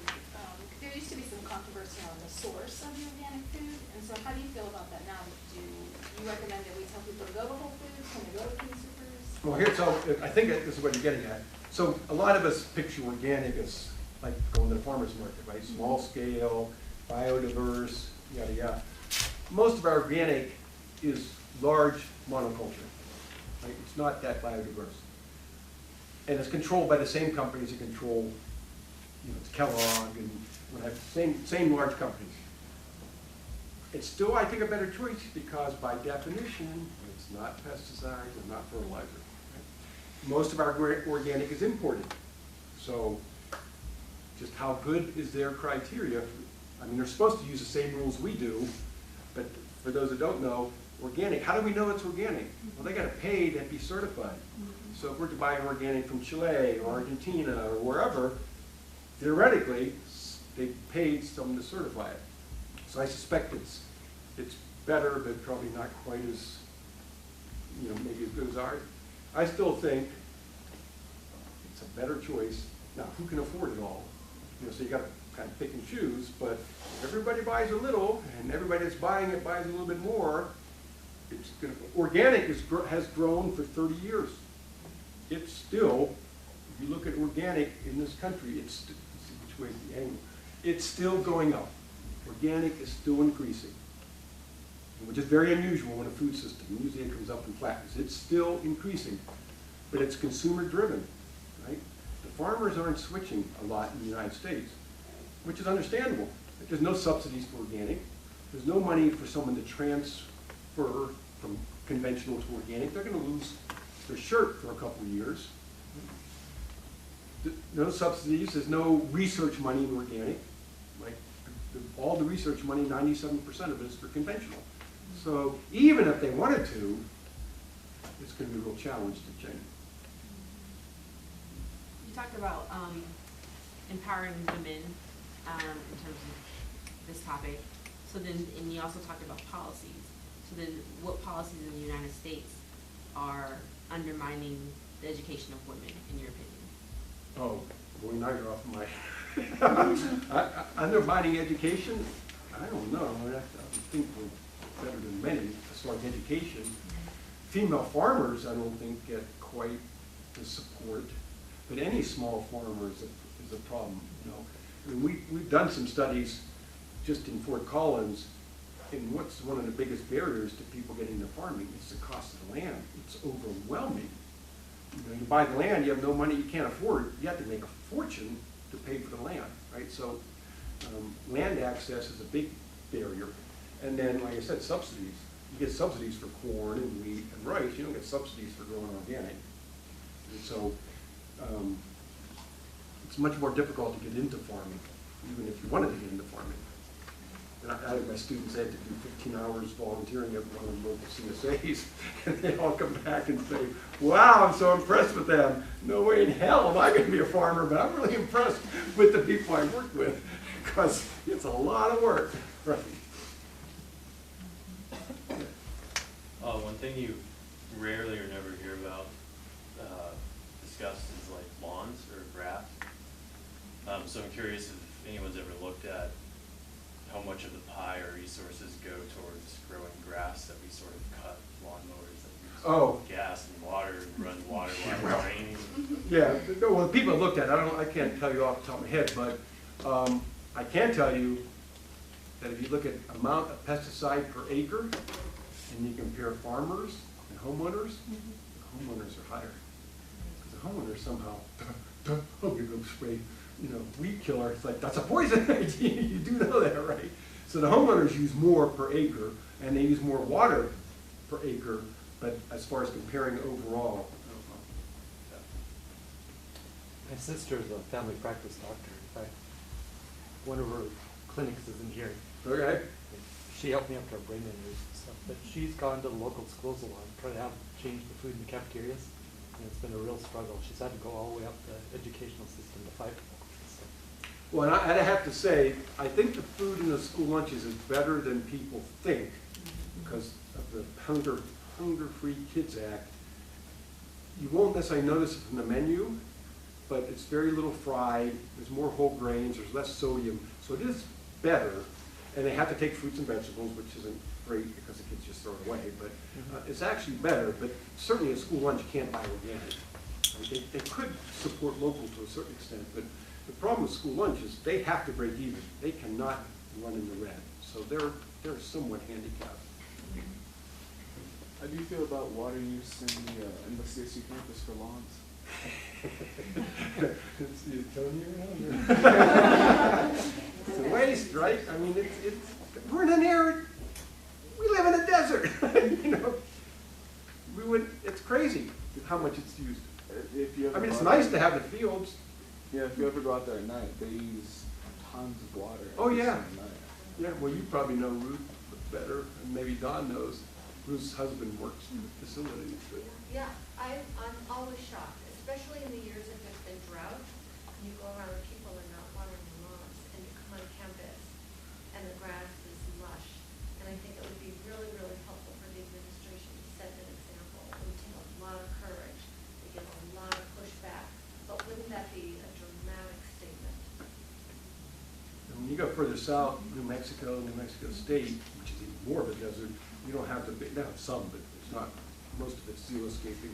There used to be some controversy on the source of the organic food, and so how do you feel about that now? Do you recommend that we tell people to go to Whole Foods? Can they go to King Soopers? Well, here, so I think this is what you're getting at. So a lot of us picture organic as like going to the farmer's market, right? Small scale, biodiverse, yada yada. Most of our organic is large monoculture, right? It's not that biodiverse. And it's controlled by the same companies that control, it's Kellogg and whatever, same large companies. It's still, I think, a better choice because by definition, it's not pesticides and not fertilizer. Right? Most of our organic is imported. So just how good is their criteria? I mean, they're supposed to use the same rules we do, but for those that don't know, organic, how do we know it's organic? Well, they got to pay to be certified. So if we're buying organic from Chile or Argentina or wherever, theoretically, they paid someone to certify it. So I suspect it's better, but probably not quite as, maybe as good as ours. I still think it's a better choice. Now, who can afford it all? So you got to kind of pick and choose, but if everybody buys a little, and everybody that's buying it buys a little bit more, it's going to, organic has grown for 30 years. It's still, if you look at organic in this country, let's see which way is the angle. It's still going up. Organic is still increasing, which is very unusual in a food system. Usually it comes up and flattens. It's still increasing, but it's consumer driven, right? The farmers aren't switching a lot in the United States, which is understandable. There's no subsidies for organic. There's no money for someone to transfer from conventional to organic. They're going to lose their shirt for a couple of years. No subsidies. There's no research money in organic. Like all the research money, 97% of it is for conventional. So even if they wanted to, it's going to be a real challenge to change. You talked about empowering women in terms of this topic. So then, and you also talked about policies. So then, what policies in the United States are undermining the education of women, in your opinion? Oh, boy, now you're off my... Undermining education? I don't know. I think better than many as far as education. Female farmers, I don't think, get quite the support, but any small farmer is a problem, you know. I mean, we've done some studies just in Fort Collins, and what's one of the biggest barriers to people getting into farming? It's the cost of the land. It's overwhelming. You know, you buy the land, you have no money, you can't afford it. You have to make a fortune to pay for the land, right? So land access is a big barrier. And then, like I said, subsidies. You get subsidies for corn and wheat and rice. You don't get subsidies for growing organic. And so it's much more difficult to get into farming, even if you wanted to get into farming. And I had my students had to do 15 hours volunteering at one of the local CSAs, and they all come back and say, wow, I'm so impressed with them. No way in hell am I going to be a farmer, but I'm really impressed with the people I work with, because it's a lot of work. Right. One thing you rarely or never hear about discussed is like lawns or grass. So I'm curious if anyone's ever looked at how much of the pie or resources go towards growing grass that we sort of cut lawnmowers that use gas and water and run water while it's raining. Yeah, no, well, people have looked at it. I can't tell you off the top of my head, but I can tell you that if you look at amount of pesticide per acre, and you compare farmers and homeowners, the homeowners are higher. Because the homeowners somehow, I'm gonna go spray, you know, weed killer. It's like, that's a poison. You do know that, right? So the homeowners use more per acre, and they use more water per acre, but as far as comparing overall, I don't know. My sister's a family practice doctor. In fact, one of her clinics is in here. Okay. She helped me after our brain injuries and stuff, but she's gone to the local schools a lot, trying to change the food in the cafeterias, and it's been a real struggle. She's had to go all the way up the educational system to fight for stuff. Well, and I have to say, I think the food in the school lunches is better than people think because of the Hunger-Free Kids Act. You won't necessarily notice it from the menu, but it's very little fried, there's more whole grains, there's less sodium, so it is better. And they have to take fruits and vegetables, which isn't great because the kids just throw it away, but it's actually better, but certainly a school lunch can't buy organic. They could support local to a certain extent, but the problem with school lunch is they have to break even. They cannot run in the red, so they're somewhat handicapped. How do you feel about water use in the CSU campus for lawns? It's a waste, right? I mean, we're in an arid, we live in a desert. You know, it's crazy how much it's used. If you I mean, it's nice to have the fields. Yeah, if you ever go out there at night, they use tons of water. Oh, yeah. every single night. Yeah, well, you probably know Ruth better, and maybe Don knows. Ruth's husband works in the facilities. But. Yeah, I'm always shocked, especially in the years if there's been drought, and you go around and people are not watering their lawns, and you come on campus, and the grass is lush. And I think it would be really, really helpful for the administration to set an example. It would take a lot of courage to give a lot of pushback, but wouldn't that be a dramatic statement? And when you go further south, New Mexico State, which is even more of a desert, you don't have they have some, but it's not, most of it's xeriscaping.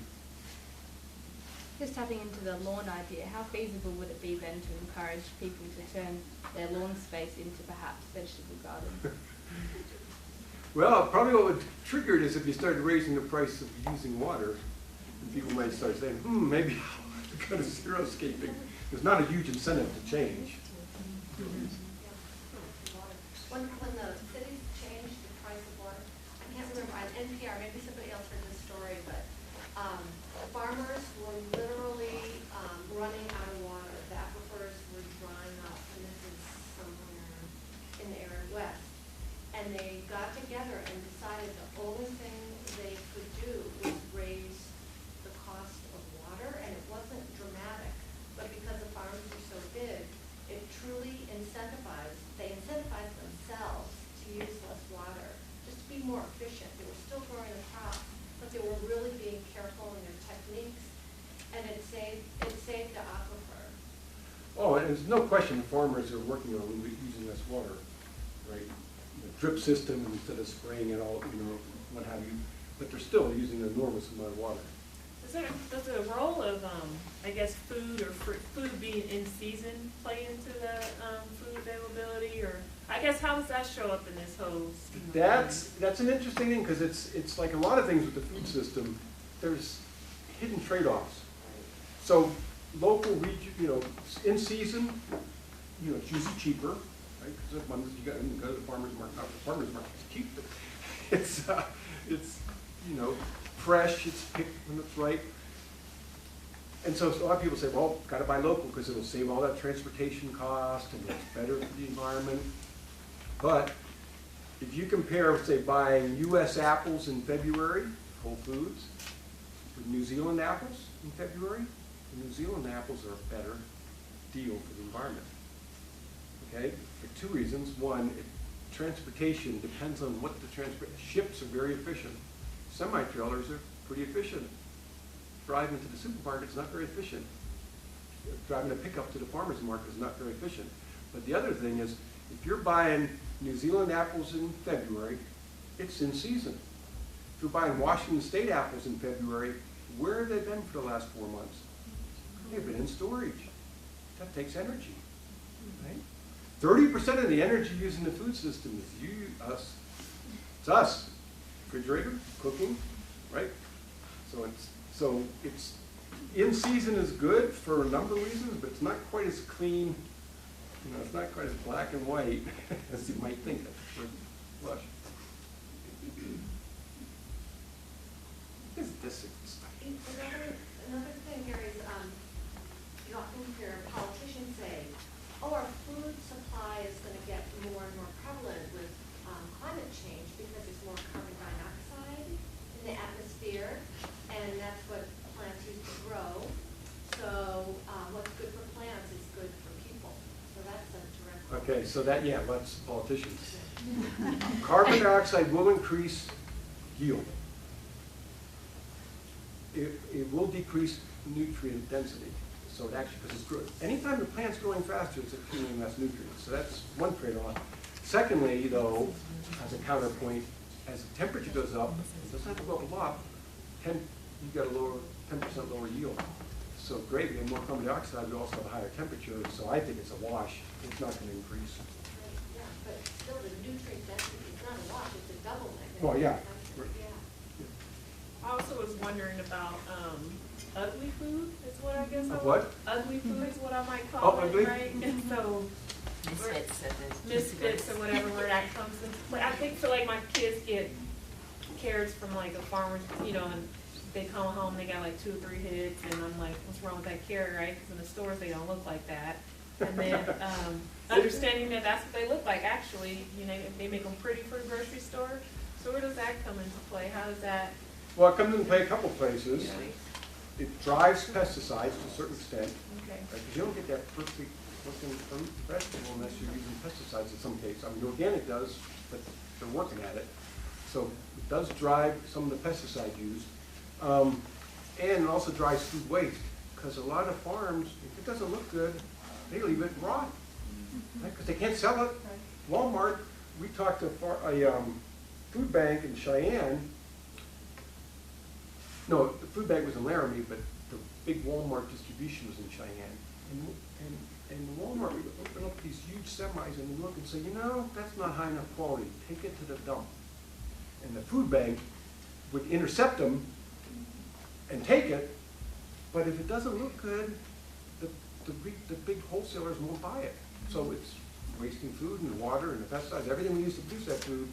Just tapping into the lawn idea, how feasible would it be then to encourage people to turn their lawn space into perhaps vegetable gardens? Well, probably what would trigger it is if you started raising the price of using water, and people might start saying, maybe I'll go to xeriscaping. There's not a huge incentive to change. When the cities changed the price of water, I can't remember, on NPR, maybe somebody else heard this story, but farmers were literally running out of water. The aquifers were drying up, and this is somewhere in the area west. And they got together and decided the only thing they could do was raise the cost of water, and it wasn't dramatic, but because the farms were so big, it truly incentivized themselves to use less water, just to be more efficient. They were still growing the crop, but they were really being careful in their techniques, and it saved the aquifer. Oh, and there's no question farmers are working on using less water, right? drip system instead of spraying it all, what have you. But they're still using an enormous amount of water. Does the role of, I guess, food or food being in season play into the food availability, or I guess how does that show up in this whole scheme of things? That's an interesting thing, because it's like a lot of things with the food system, there's hidden trade-offs. So local region, in season, it's usually cheaper, right? Because you got to go to the farmer's market. Not the farmer's market, it's cheap, but it's fresh, it's picked when it's ripe. And so a lot of people say, well, got to buy local because it'll save all that transportation cost and it's better for the environment. But if you compare, say, buying U.S. apples in February, Whole Foods, with New Zealand apples in February, the New Zealand apples are a better deal for the environment. Okay, for two reasons. One, transportation depends on what the ships are very efficient. Semi-trailers are pretty efficient. Driving to the supermarket is not very efficient. Driving a pickup to the farmer's market is not very efficient. But the other thing is, if you're buying New Zealand apples in February, it's in season. If you're buying Washington State apples in February, where have they been for the last 4 months? They've been in storage. That takes energy, right? 30% of the energy used in the food system is us. It's us. Refrigerator, cooking, right? So it's in season is good for a number of reasons, but it's not quite as clean. It's not quite as black and white as you might think at first blush. Is this stuff? Another thing here is, you often hear politicians say, oh, our food supply is going to get more and more prevalent with climate change because there's more carbon dioxide in the atmosphere, and that's what plants use to grow. So what's good for plants is good for people. So that's a direct. Okay, so that's politicians. Carbon dioxide will increase yield. It will decrease nutrient density. So it actually, because it's growing. Anytime the plant's growing faster, it's accumulating less nutrients. So that's one trade-off. Secondly, though, as a counterpoint, as the temperature goes up, it doesn't have to go up a lot. You've got a 10% lower yield. So great, we have more carbon dioxide, we also have a higher temperature. So I think it's a wash. It's not going to increase. Yeah, but still the nutrient density is not a wash, it's a double negative. Well, yeah. I also was wondering about ugly food is what I guess. What? Ugly food is what I might call it, ugly? right? And so misfits or whatever where that comes into play. I think for like my kids get carrots from like a farmer's, and they come home, they got like 2 or 3 heads, and I'm like, what's wrong with that carrot, right? Because in the stores they don't look like that. And then understanding that that's what they look like actually, they make them pretty for a grocery store. So where does that come into play? How does that? Well, it comes into play a couple places. Okay. It drives pesticides to a certain extent. Okay. Because you don't get that perfect looking fruit vegetable unless you're using pesticides in some cases. I mean, organic does, but they're working at it. So it does drive some of the pesticide use. And it also drives food waste. Because a lot of farms, if it doesn't look good, they leave it rot. Because they can't sell it. Walmart, we talked to a food bank in Cheyenne. No, the food bank was in Laramie, but the big Walmart distribution was in Cheyenne. And Walmart would open up these huge semis and look and say, that's not high enough quality. Take it to the dump. And the food bank would intercept them and take it, but if it doesn't look good, the big wholesalers won't buy it. So it's wasting food and the water and the pesticides, everything we use to produce that food.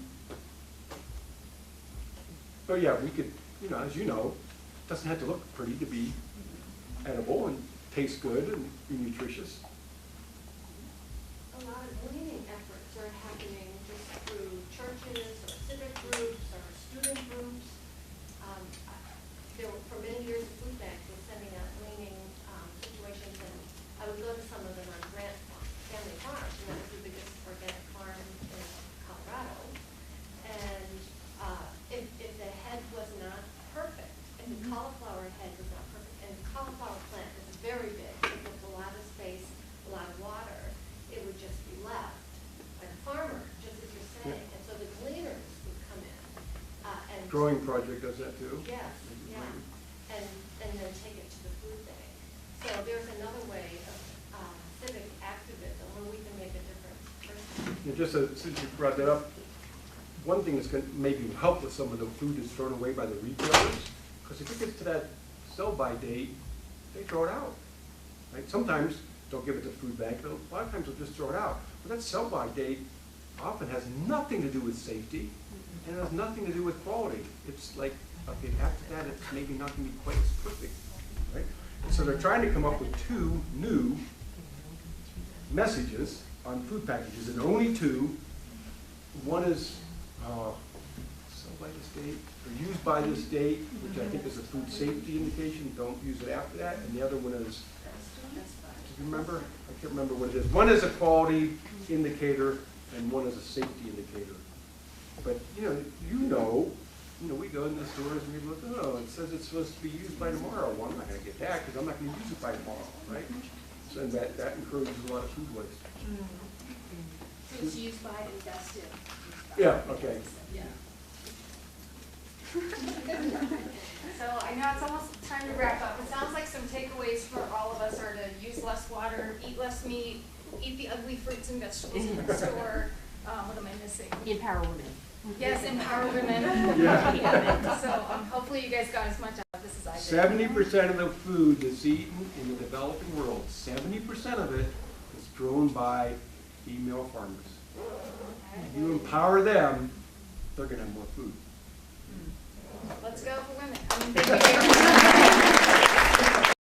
But yeah, we could, as you know, it doesn't have to look pretty to be edible and taste good and be nutritious. A lot of cleaning efforts are happening just through churches or civic groups or student groups. For many years, the food bank was sending out cleaning situations, and I would go to some of them on Grant Family Farms, and that was the biggest organic farm in Colorado. And if the head was not perfect, if the cauliflower head was not perfect, and the cauliflower plant was very big, with a lot of space, a lot of water, it would just be left by the farmer, just as you're saying. And Growing Project does that too. Yes, yeah, and then take it to the food bank. So there's another way of civic activism where we can make a difference personally. And just since you brought that up, one thing that's going to maybe help with some of the food that's thrown away by the retailers, because if it gets to that sell-by date, they throw it out. Right? Sometimes they'll give it to the food bank, but a lot of times they'll just throw it out. But that sell-by date often has nothing to do with safety, and it has nothing to do with quality. It's like, okay, after that, it's maybe not going to be quite as perfect. Right? And so they're trying to come up with two new messages on food packages, and only two. One is sell by this date, or used by this date, which I think is a food safety indication, don't use it after that, and the other one is, do you remember? I can't remember what it is. One is a quality indicator, and one is a safety indicator. But, you know, we go in the stores and we look, oh, it says it's supposed to be used by tomorrow. Well, I'm not going to get that because I'm not going to use it by tomorrow, right? So that encourages a lot of food waste. So it's used by and dusted. Yeah, okay. Yeah. So I know it's almost time to wrap up. It sounds like some takeaways for all of us are to use less water, eat less meat, eat the ugly fruits and vegetables in the store. What am I missing? Empower women. Yes, empower women. Yeah. So hopefully you guys got as much out of this as I did. 70% of the food that's eaten in the developing world, 70% of it is grown by female farmers. You empower them, they're going to have more food. Let's go for women. Thank you.